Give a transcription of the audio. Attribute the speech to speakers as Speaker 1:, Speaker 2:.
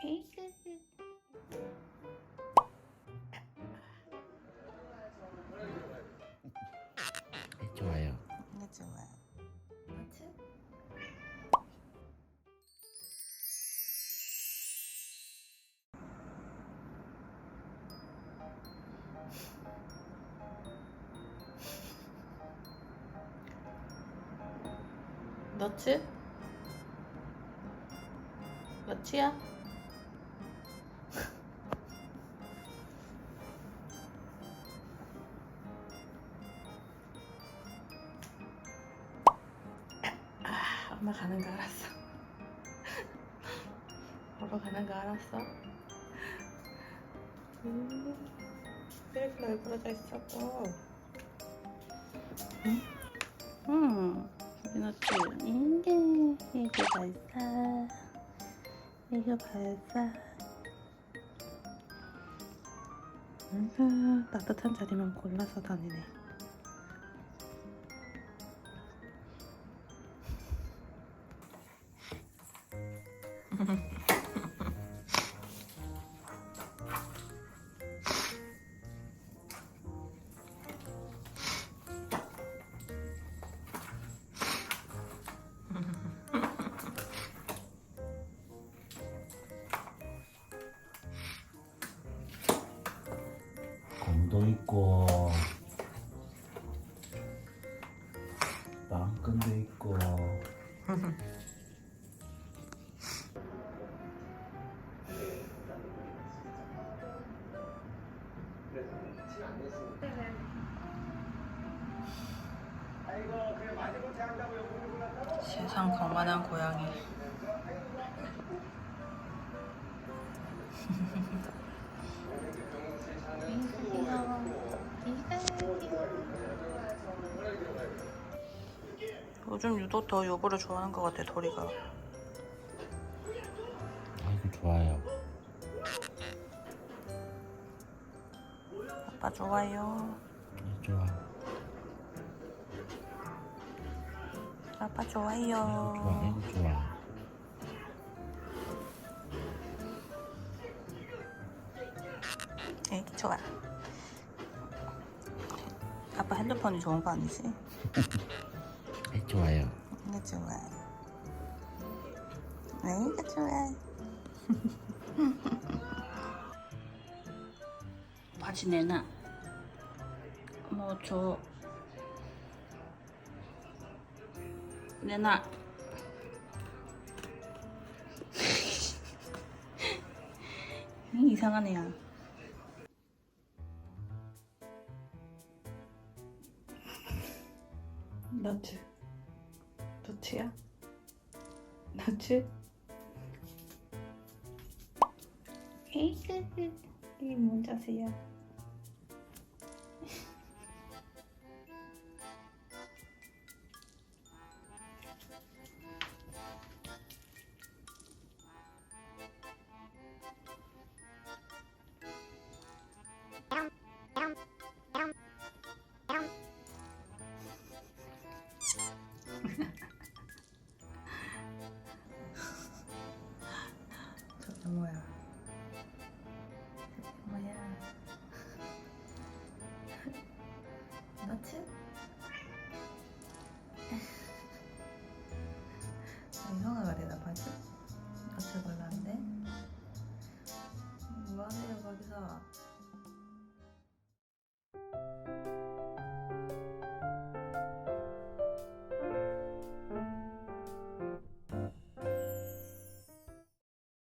Speaker 1: 에이그.
Speaker 2: 좋아요.
Speaker 1: 네, 좋아요. 맞지? 너츠? 너츠야? 엄마 가는 거 알았어. 보러 가는 거 알았어. 왜 이렇게 얼굴어져 있어 또? 우리 너츠 이게 발사. 이거 발사. 따뜻한 자리만 골라서 다니네.
Speaker 2: 곰도 있고 빵끈도 있고
Speaker 1: 세상 거만한 고양이. 요즘 유독 더 여보를 좋아하는 것 같아, 도리가.
Speaker 2: 아이고 좋아요.
Speaker 1: 아빠 좋아요.
Speaker 2: 좋아.
Speaker 1: 아빠 좋아요.
Speaker 2: 좋아. 아이고 좋아.
Speaker 1: 에이, 좋아. 아빠 핸드폰이 좋은 거 아니지?
Speaker 2: 아이고 좋아요.
Speaker 1: 네, 좋아. 네, 좋아. 바지 내놔. 뭐 줘. 내놔. 이상한 애야. 너츠. 너츠야? 너츠? 에이그. 이게 뭔 자세야? 저게 뭐야? 저게 뭐야? 너츠? 형아 왜 대답하지? 너츠 골랐는데? 뭐하세요 거기서?